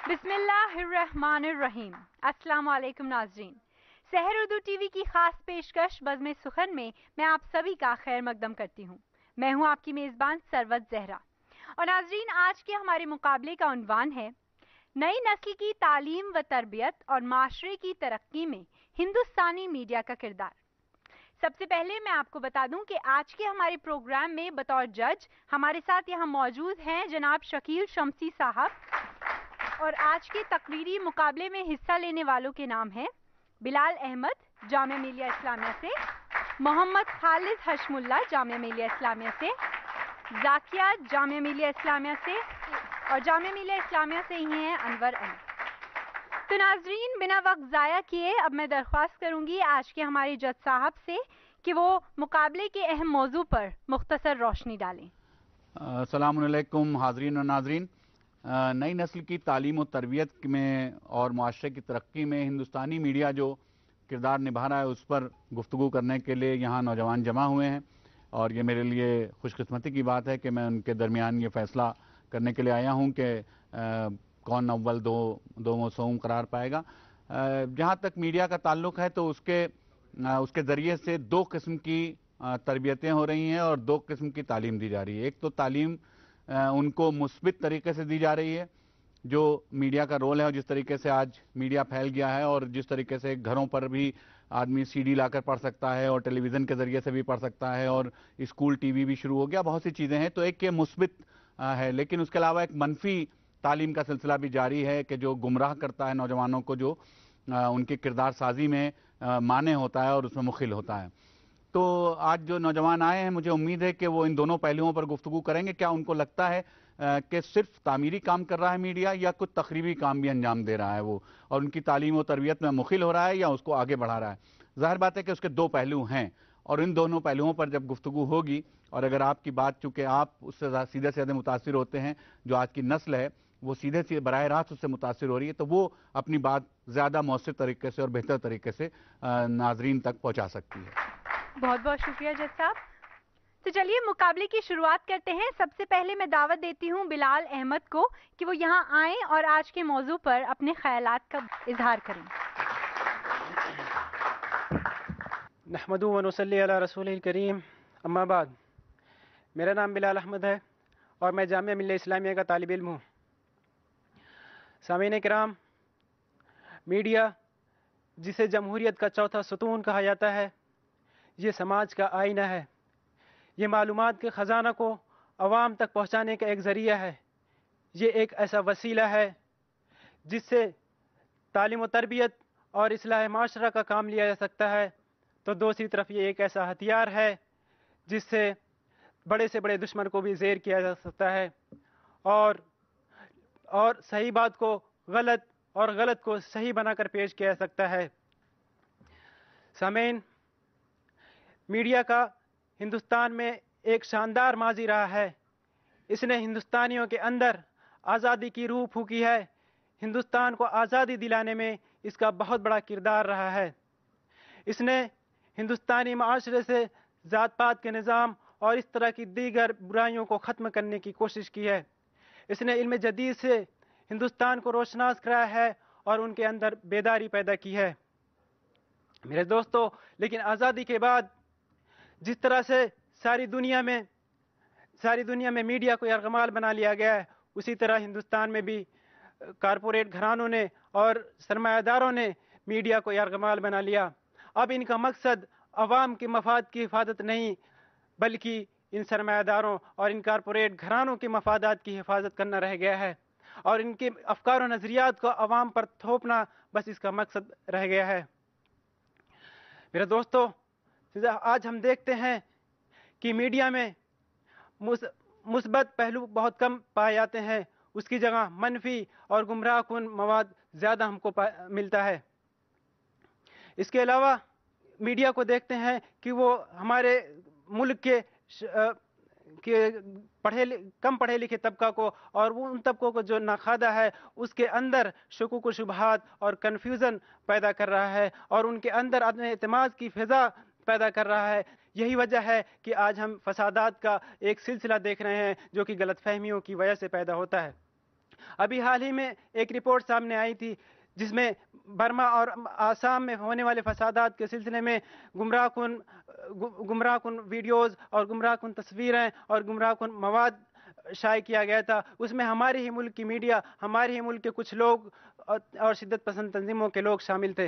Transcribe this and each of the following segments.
بسم اللہ الرحمن الرحیم۔ السلام علیکم ناظرین، سحر اردو ٹی وی کی خاص پیشکش بزم سخن میں آپ سبھی کا خیر مقدم کرتی ہوں۔ میں ہوں آپ کی میزبان سروت زہرا، اور ناظرین آج کے ہمارے مقابلے کا عنوان ہے نئی نسل کی تعلیم و تربیت اور معاشرے کی ترقی میں ہندوستانی میڈیا کا کردار۔ سب سے پہلے میں آپ کو بتا دوں کہ آج کے ہمارے پروگرام میں بطور جج ہمارے ساتھ یہاں موجود ہیں جناب شکیل شمسی صاحب، اور آج کے تقریری مقابلے میں حصہ لینے والوں کے نام ہیں بلال احمد جامعہ ملیہ اسلامیہ سے، محمد خالد حشم اللہ جامعہ ملیہ اسلامیہ سے، ذاکیہ جامعہ ملیہ اسلامیہ سے، اور جامعہ ملیہ اسلامیہ سے ہی ہیں انور احمد۔ تو ناظرین بنا وقت ضائع کیے اب میں درخواست کروں گی آج کے ہمارے جج صاحب سے کہ وہ مقابلے کے اہم موضوع پر مختصر روشنی ڈالیں۔ السلام علیکم حاضرین و ناظرین۔ نئی نسل کی تعلیم و تربیت میں اور معاشرے کی ترقی میں ہندوستانی میڈیا جو کردار نبھا رہا ہے اس پر گفتگو کرنے کے لیے یہاں نوجوان جمع ہوئے ہیں، اور یہ میرے لیے خوش قسمتی کی بات ہے کہ میں ان کے درمیان یہ فیصلہ کرنے کے لیے آیا ہوں کہ کون اول دو موسوم قرار پائے گا۔ جہاں تک میڈیا کا تعلق ہے تو اس کے ذریعے سے دو قسم کی تربیتیں ہو رہی ہیں اور دو قسم کی تعلیم دی جا رہی ہے۔ ایک تو تعلیم ان کو مثبت طریقے سے دی جا رہی ہے، جو میڈیا کا رول ہے، اور جس طریقے سے آج میڈیا پھیل گیا ہے اور جس طریقے سے گھروں پر بھی آدمی سی ڈی لا کر پڑھ سکتا ہے اور ٹیلی ویژن کے ذریعے سے بھی پڑھ سکتا ہے اور اسکول ٹی وی بھی شروع ہو گیا، بہت سی چیزیں ہیں۔ تو ایک یہ مثبت ہے، لیکن اس کے علاوہ ایک منفی تعلیم کا سلسلہ بھی جاری ہے کہ جو گمراہ کرتا ہے نوجوانوں کو، جو ان کی کردار سازی میں مانع ہوتا ہے اور اس میں مخل ہوتا ہے۔ تو آج جو نوجوان آئے ہیں مجھے امید ہے کہ وہ ان دونوں پہلوؤں پر گفتگو کریں گے۔ کیا ان کو لگتا ہے کہ صرف تعمیری کام کر رہا ہے میڈیا یا کچھ تخریبی کام بھی انجام دے رہا ہے وہ، اور ان کی تعلیم و تربیت میں مخل ہو رہا ہے یا اس کو آگے بڑھا رہا ہے؟ ظاہر بات ہے کہ اس کے دو پہلو ہیں، اور ان دونوں پہلوؤں پر جب گفتگو ہوگی، اور اگر آپ کی بات، چونکہ آپ اس سے سیدھے سیدھے متاثر ہوتے ہیں، جو آج کی نسل ہے وہ سیدھے براہ راست اس سے متاثر ہو رہی ہے، تو وہ اپنی بات زیادہ مؤثر طریقے سے اور بہتر طریقے سے ناظرین تک پہنچا سکتی ہے۔ بہت بہت شکریہ جج صاحب۔ تو چلیے مقابلے کی شروعات کرتے ہیں۔ سب سے پہلے میں دعوت دیتی ہوں بلال احمد کو کہ وہ یہاں آئیں اور آج کے موضوع پر اپنے خیالات کا اظہار کریں۔ نحمدہ و نصلی علی رسول الکریم، اما بعد۔ میرا نام بلال احمد ہے اور میں جامعہ ملیہ اسلامیہ کا طالب علم ہوں۔ سامعین کرام، میڈیا جسے جمہوریت کا چوتھا ستون کہا جاتا ہے، یہ سماج کا آئینہ ہے۔ یہ معلومات کے خزانہ کو عوام تک پہنچانے کا ایک ذریعہ ہے۔ یہ ایک ایسا وسیلہ ہے جس سے تعلیم و تربیت اور اصلاح معاشرہ کا کام لیا جا سکتا ہے، تو دوسری طرف یہ ایک ایسا ہتھیار ہے جس سے بڑے سے بڑے دشمن کو بھی زیر کیا جا سکتا ہے، اور صحیح بات کو غلط اور غلط کو صحیح بنا کر پیش کیا جا سکتا ہے۔ سامعین، میڈیا کا ہندوستان میں ایک شاندار ماضی رہا ہے۔ اس نے ہندوستانیوں کے اندر آزادی کی روح پھونکی ہے۔ ہندوستان کو آزادی دلانے میں اس کا بہت بڑا کردار رہا ہے۔ اس نے ہندوستانی معاشرے سے ذات پات کے نظام اور اس طرح کی دیگر برائیوں کو ختم کرنے کی کوشش کی ہے۔ اس نے علم جدید سے ہندوستان کو روشناس کرایا ہے اور ان کے اندر بیداری پیدا کی ہے۔ میرے دوستو، لیکن آزادی کے بعد جس طرح سے ساری دنیا میں میڈیا کو یرغمال بنا لیا گیا ہے، اسی طرح ہندوستان میں بھی کارپوریٹ گھرانوں نے اور سرمایہ داروں نے میڈیا کو یرغمال بنا لیا۔ اب ان کا مقصد عوام کے مفاد کی حفاظت نہیں، بلکہ ان سرمایہ داروں اور ان کارپوریٹ گھرانوں کے مفادات کی حفاظت کرنا رہ گیا ہے، اور ان کے افکار و نظریات کو عوام پر تھوپنا بس اس کا مقصد رہ گیا ہے۔ میرے دوستو، آج ہم دیکھتے ہیں کہ میڈیا میں مثبت پہلو بہت کم پائے جاتے ہیں، اس کی جگہ منفی اور گمراہ کن مواد زیادہ ہم کو ملتا ہے۔ اس کے علاوہ میڈیا کو دیکھتے ہیں کہ وہ ہمارے ملک کے کم پڑھے لکھے طبقہ کو اور ان طبقوں کو جو ناخوادہ ہے اس کے اندر شکوک و شبہات اور کنفیوژن پیدا کر رہا ہے، اور ان کے اندر عدم اعتماد کی فضا پیدا کر رہا ہے۔ یہی وجہ ہے کہ آج ہم فسادات کا ایک سلسلہ دیکھ رہے ہیں جو کہ غلط فہمیوں کی وجہ سے پیدا ہوتا ہے۔ ابھی حال ہی میں ایک رپورٹ سامنے آئی تھی جس میں برما اور آسام میں ہونے والے فسادات کے سلسلے میں گمراہ کن ویڈیوز اور گمراہ کن تصویریں اور گمراہ کن مواد شائع کیا گیا تھا. اس میں ہمارے ہی ملک کی میڈیا، ہمارے ہی ملک کے کچھ لوگ اور شدت پسند تنظیموں کے لوگ شامل تھے.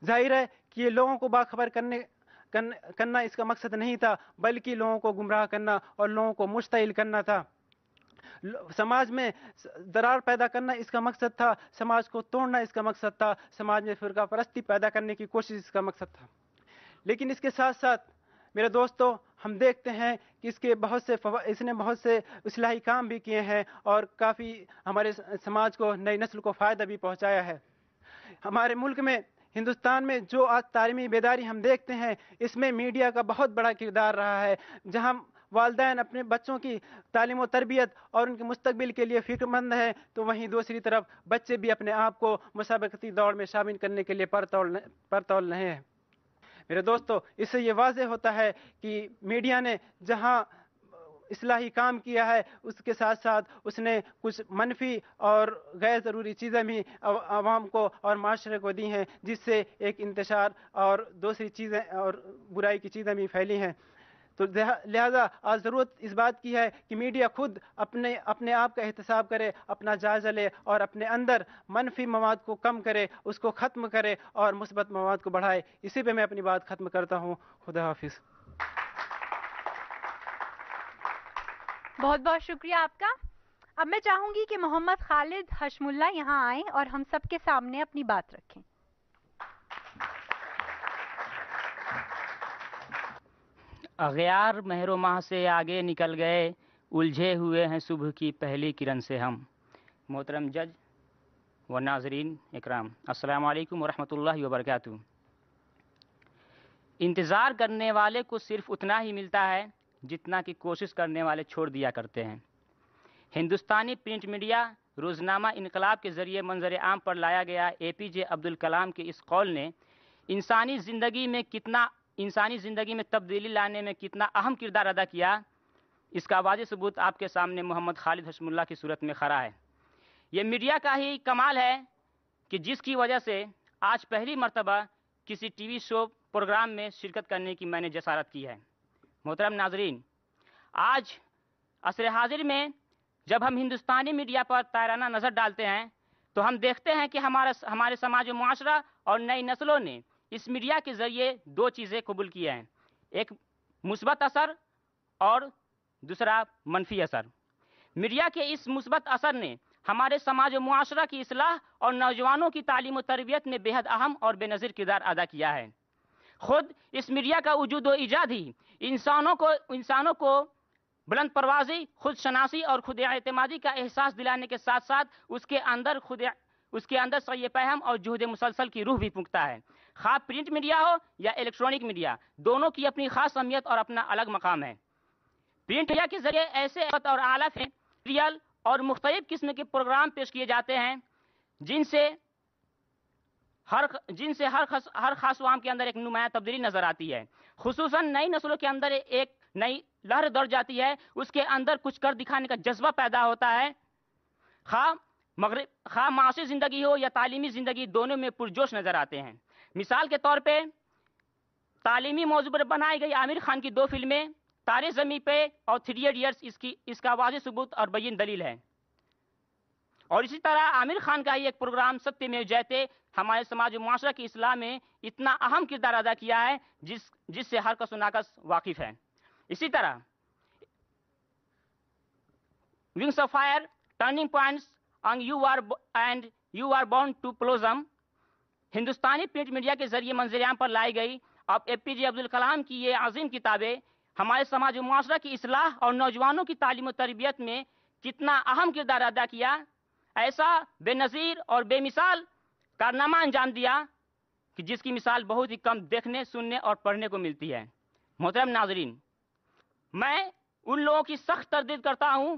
ظاہر ہے کہ یہ لوگوں کو باخبر کرنا اس کا مقصد نہیں تھا، بلکہ لوگوں کو گمراہ کرنا اور لوگوں کو مشتعل کرنا تھا. سماج میں درار پیدا کرنا اس کا مقصد تھا، سماج کو توڑنا اس کا مقصد تھا، سماج میں فرقہ پرستی پیدا کرنے کی کوشش اس کا مقصد تھا. لیکن اس کے ساتھ ساتھ میرے دوستو، ہم دیکھتے ہیں کہ اس نے بہت سے اصلاحی کام بھی کیے ہیں اور کافی ہمارے سماج کو، نئی نسل کو فائدہ بھی پہنچایا ہے. ہمارے ملک میں، ہندوستان میں جو آج تعلیمی بیداری ہم دیکھتے ہیں، اس میں میڈیا کا بہت بڑا کردار رہا ہے. جہاں والدین اپنے بچوں کی تعلیم و تربیت اور ان کے مستقبل کے لیے فکر مند ہیں، تو وہیں دوسری طرف بچے بھی اپنے آپ کو مسابقتی دوڑ میں شامل کرنے کے لیے پرتول نہیں ہیں. میرے دوستو، اس سے یہ واضح ہوتا ہے کہ میڈیا نے جہاں اصلاحی کام کیا ہے، اس کے ساتھ ساتھ اس نے کچھ منفی اور غیر ضروری چیزیں بھی عوام کو اور معاشرے کو دی ہیں، جس سے ایک انتشار اور دوسری چیزیں اور برائی کی چیزیں بھی پھیلی ہیں. تو لہذا آج ضرورت اس بات کی ہے کہ میڈیا خود اپنے آپ کا احتساب کرے، اپنا جائزہ لے اور اپنے اندر منفی مواد کو کم کرے، اس کو ختم کرے اور مثبت مواد کو بڑھائے. اسی پہ میں اپنی بات ختم کرتا ہوں. خدا حافظ. بہت بہت شکریہ آپ کا. اب میں چاہوں گی کہ محمد خالد حشم اللہ یہاں آئیں اور ہم سب کے سامنے اپنی بات رکھیں. اغیار مہر و ماہ سے آگے نکل گئے، الجھے ہوئے ہیں صبح کی پہلی کرن سے ہم. محترم جج و ناظرین اکرام، السلام علیکم ورحمۃ اللہ وبرکاتہ. انتظار کرنے والے کو صرف اتنا ہی ملتا ہے جتنا کہ کوشش کرنے والے چھوڑ دیا کرتے ہیں. ہندوستانی پرنٹ میڈیا روزنامہ انقلاب کے ذریعے منظر عام پر لایا گیا اے پی جے عبد الکلام کے اس قول نے انسانی زندگی میں تبدیلی لانے میں کتنا اہم کردار ادا کیا، اس کا واضح ثبوت آپ کے سامنے محمد خالد حشم اللہ کی صورت میں کھڑا ہے. یہ میڈیا کا ہی کمال ہے کہ جس کی وجہ سے آج پہلی مرتبہ کسی ٹی وی شو پروگرام میں شرکت کرنے کی میں نے جسارت کی ہے. محترم ناظرین، آج عصر حاضر میں جب ہم ہندوستانی میڈیا پر تائرانہ نظر ڈالتے ہیں تو ہم دیکھتے ہیں کہ ہمارے سماج و معاشرہ اور نئی نسلوں نے اس میڈیا کے ذریعے دو چیزیں قبول کی ہیں، ایک مثبت اثر اور دوسرا منفی اثر. میڈیا کے اس مثبت اثر نے ہمارے سماج و معاشرہ کی اصلاح اور نوجوانوں کی تعلیم و تربیت میں بے حد اہم اور بے نظیر کردار ادا کیا ہے. خود اس میڈیا کا وجود و ایجاد ہی انسانوں کو بلند پروازی، خود شناسی اور خود اعتمادی کا احساس دلانے کے ساتھ ساتھ اس کے اندر سعی پہم اور جہد مسلسل کی روح بھی پھونکتا ہے. خواہ پرنٹ میڈیا ہو یا الیکٹرانک میڈیا، دونوں کی اپنی خاص اہمیت اور اپنا الگ مقام ہے. پرنٹ میڈیا کے ذریعے ایسے اور اعلیٰ ریئل اور مختلف قسم کے پروگرام پیش کیے جاتے ہیں جن سے ہر خاص عوام کے اندر ایک نمایاں تبدیلی نظر آتی ہے. خصوصاً نئی نسلوں کے اندر ایک نئی لہر دوڑ جاتی ہے، اس کے اندر کچھ کر دکھانے کا جذبہ پیدا ہوتا ہے. خواہ معاشی زندگی ہو یا تعلیمی زندگی، دونوں میں پرجوش نظر آتے ہیں. مثال کے طور پہ تعلیمی موضوع پر بنائی گئی عامر خان کی دو فلمیں تارے زمیں پہ اور 3 ایڈیٹس اس کا واضح ثبوت اور بین دلیل ہے. اور اسی طرح عامر خان کا ہی ایک پروگرام ستیہ میو جیتے ہمارے سماج و معاشرہ کی اصلاح میں اتنا اہم کردار ادا کیا ہے جس سے ہر کس و ناکس واقف ہے. اسی طرح wings of fire, turning points and you are born to blossom ہندوستانی پرنٹ میڈیا کے ذریعے منظر عام پر لائی گئی اب اے پی جے عبد الکلام کی یہ عظیم کتابیں ہمارے سماج و معاشرہ کی اصلاح اور نوجوانوں کی تعلیم و تربیت میں کتنا اہم کردار ادا کیا، ایسا بے نظیر اور بے مثال کارنامہ انجام دیا کہ جس کی مثال بہت ہی کم دیکھنے، سننے اور پڑھنے کو ملتی ہے. محترم ناظرین، میں ان لوگوں کی سخت تردید کرتا ہوں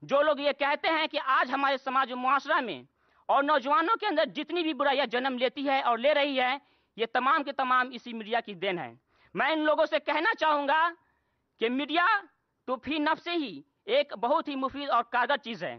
جو لوگ یہ کہتے ہیں کہ آج ہمارے سماج و معاشرہ میں اور نوجوانوں کے اندر جتنی بھی برائیاں جنم لیتی ہے اور لے رہی ہے، یہ تمام کے تمام اسی میڈیا کی دین ہے. میں ان لوگوں سے کہنا چاہوں گا کہ میڈیا تو فی نفس ہی ایک بہت ہی مفید اور کارگر چیز ہے.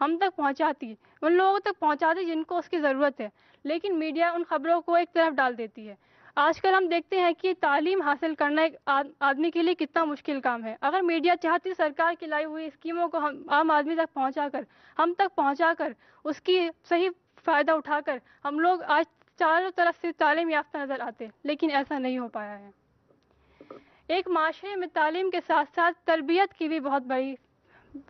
ہم تک پہنچاتی، ان لوگوں تک پہنچاتی جن کو اس کی ضرورت ہے، لیکن میڈیا ان خبروں کو ایک طرف ڈال دیتی ہے۔ آج کل ہم دیکھتے ہیں کہ تعلیم حاصل کرنا ایک آدمی کے لیے کتنا مشکل کام ہے۔ اگر میڈیا چاہتی سرکار کی لائی ہوئی اسکیموں کو ہم عام آدمی تک پہنچا کر اس کی صحیح فائدہ اٹھا کر ہم لوگ آج چاروں طرف سے تعلیم یافتہ نظر آتے، لیکن ایسا نہیں ہو پایا ہے۔ ایک معاشرے میں تعلیم کے ساتھ ساتھ تربیت کی بھی بہت بڑی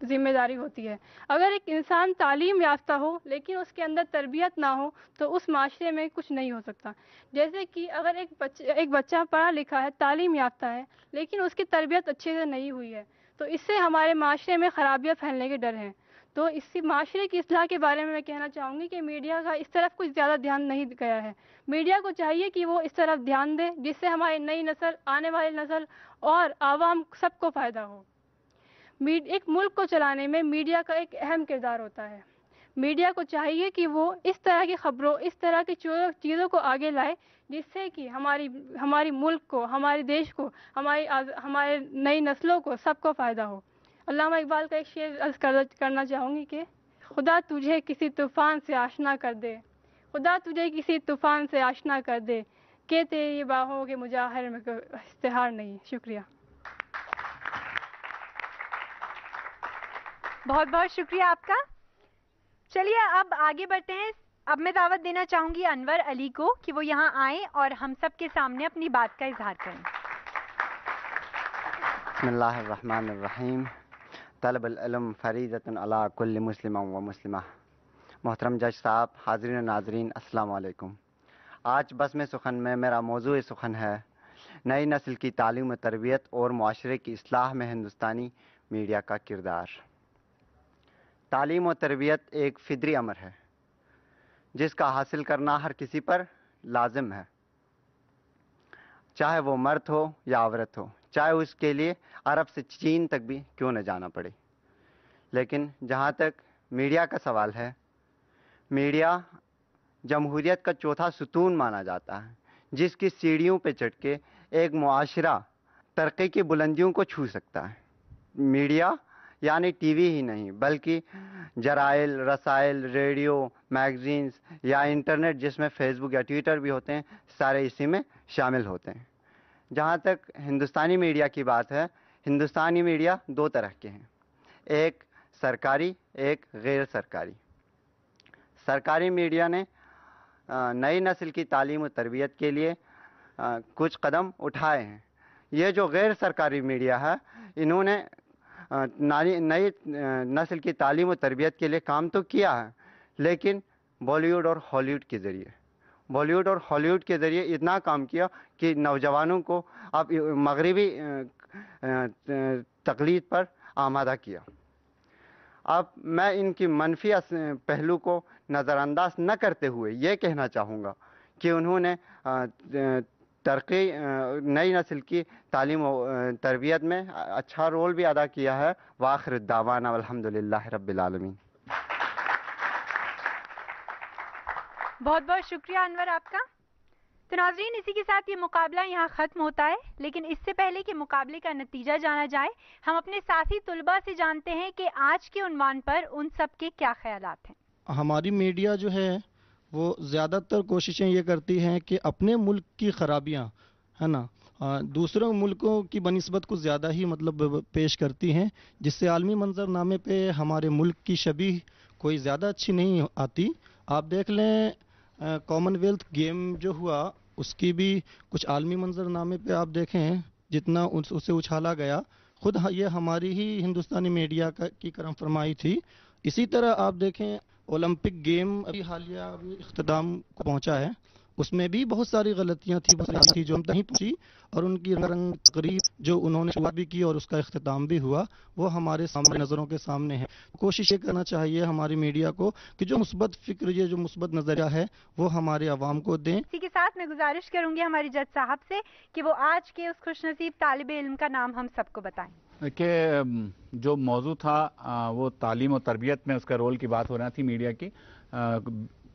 ذمہ داری ہوتی ہے۔ اگر ایک انسان تعلیم یافتہ ہو لیکن اس کے اندر تربیت نہ ہو تو اس معاشرے میں کچھ نہیں ہو سکتا۔ جیسے کہ اگر ایک بچہ پڑھا لکھا ہے، تعلیم یافتہ ہے، لیکن اس کی تربیت اچھے سے نہیں ہوئی ہے تو اس سے ہمارے معاشرے میں خرابیاں پھیلنے کے ڈر ہیں۔ تو اسی معاشرے کی اصلاح کے بارے میں کہنا چاہوں گی کہ میڈیا کا اس طرف کچھ زیادہ دھیان نہیں گیا ہے۔ میڈیا کو چاہیے کہ وہ اس طرف دھیان دے جس سے ہماری نئی نسل، آنے والی نسل اور عوام سب کو فائدہ ہو۔ ایک ملک کو چلانے میں میڈیا کا ایک اہم کردار ہوتا ہے۔ میڈیا کو چاہیے کہ وہ اس طرح کی خبروں، اس طرح کی چیزوں کو آگے لائے جس سے کہ ہماری ملک کو، ہمارے دیش کو، ہمارے نئی نسلوں کو، سب کو فائدہ ہو۔ علامہ اقبال کا ایک شعر عرض کرنا چاہوں گی کہ خدا تجھے کسی طوفان سے آشنا کر دے، خدا تجھے کسی طوفان سے آشنا کر دے کہ تیری باہوں کے مجاہر میں کوئی اشتہار نہیں۔ شکریہ۔ بہت بہت شکریہ آپ کا۔ چلیے اب آگے بڑھتے ہیں۔ اب میں دعوت دینا چاہوں گی انور علی کو کہ وہ یہاں آئیں اور ہم سب کے سامنے اپنی بات کا اظہار کریں۔ بسم اللہ الرحمن الرحیم۔ طلب العلم فریضۃ علی کل مسلم و مسلمہ۔ محترم جج صاحب، حاضرین و ناظرین، السلام علیکم۔ آج بزم سخن میں میرا موضوع سخن ہے نئی نسل کی تعلیم و تربیت اور معاشرے کی اصلاح میں ہندوستانی میڈیا کا کردار۔ تعلیم و تربیت ایک فطری امر ہے جس کا حاصل کرنا ہر کسی پر لازم ہے، چاہے وہ مرد ہو یا عورت ہو، چاہے اس کے لیے عرب سے چین تک بھی کیوں نہ جانا پڑے۔ لیکن جہاں تک میڈیا کا سوال ہے، میڈیا جمہوریت کا چوتھا ستون مانا جاتا ہے جس کی سیڑھیوں پہ چڑھ کے ایک معاشرہ ترقی کی بلندیوں کو چھو سکتا ہے۔ میڈیا یعنی ٹی وی ہی نہیں بلکہ جرائد، رسائل، ریڈیو، میگزینز یا انٹرنیٹ جس میں فیس بک یا ٹویٹر بھی ہوتے ہیں، سارے اسی میں شامل ہوتے ہیں۔ جہاں تک ہندوستانی میڈیا کی بات ہے، ہندوستانی میڈیا دو طرح کے ہیں، ایک سرکاری، ایک غیر سرکاری۔ سرکاری میڈیا نے نئی نسل کی تعلیم و تربیت کے لیے کچھ قدم اٹھائے ہیں۔ یہ جو غیر سرکاری میڈیا ہے، انہوں نے نئی نسل کی تعلیم و تربیت کے لیے کام تو کیا ہے، لیکن بالی ووڈ اور ہالی ووڈ کے ذریعے اتنا کام کیا کہ نوجوانوں کو اب مغربی تقلید پر آمادہ کیا۔ اب میں ان کی منفی پہلو کو نظر انداز نہ کرتے ہوئے یہ کہنا چاہوں گا کہ انہوں نے نئی نسل کی تعلیم و تربیت میں اچھا رول بھی ادا کیا ہے۔ وآخر الدعوانا والحمد للہ رب العالمین۔ بہت بہت شکریہ انور آپ کا۔ تو ناظرین، اسی کے ساتھ یہ مقابلہ یہاں ختم ہوتا ہے، لیکن اس سے پہلے کہ مقابلے کا نتیجہ جانا جائے، ہم اپنے ساتھی طلباء سے جانتے ہیں کہ آج کے عنوان پر ان سب کے کیا خیالات ہیں۔ ہماری میڈیا جو ہے وہ زیادہ تر کوششیں یہ کرتی ہیں کہ اپنے ملک کی خرابیاں ہے نا دوسروں ملکوں کی بنسبت کو زیادہ ہی پیش کرتی ہیں، جس سے عالمی منظر نامے پہ ہمارے ملک کی شبیہ کوئی زیادہ اچھی نہیں آتی۔ آپ دیکھ لیں کامن ویلتھ گیم جو ہوا اس کی بھی کچھ عالمی منظر نامے پہ آپ دیکھیں جتنا اسے اچھالا گیا، خود یہ ہماری ہی ہندوستانی میڈیا کی کرم فرمائی تھی۔ اسی طرح آپ دیکھیں اولمپک گیم ابھی حالیہ اختتام کو پہنچا ہے، اس میں بھی بہت ساری غلطیاں تھیں جو ہم نہیں پہنچی، اور ان کی رنگ تقریب جو انہوں نے شروعات بھی کی اور اس کا اختتام بھی ہوا وہ ہمارے سامنے نظروں کے سامنے ہے۔ کوشش یہ کرنا چاہیے ہماری میڈیا کو کہ جو مثبت فکر، یہ جو مثبت نظریہ ہے وہ ہمارے عوام کو دیں۔ اسی کے ساتھ میں گزارش کروں گی ہماری جج صاحب سے کہ وہ آج کے اس خوش نصیب طالب علم کا نام ہم سب کو بتائیں۔ کہ جو موضوع تھا وہ تعلیم و تربیت میں اس کا رول کی بات ہو رہی تھی میڈیا کی۔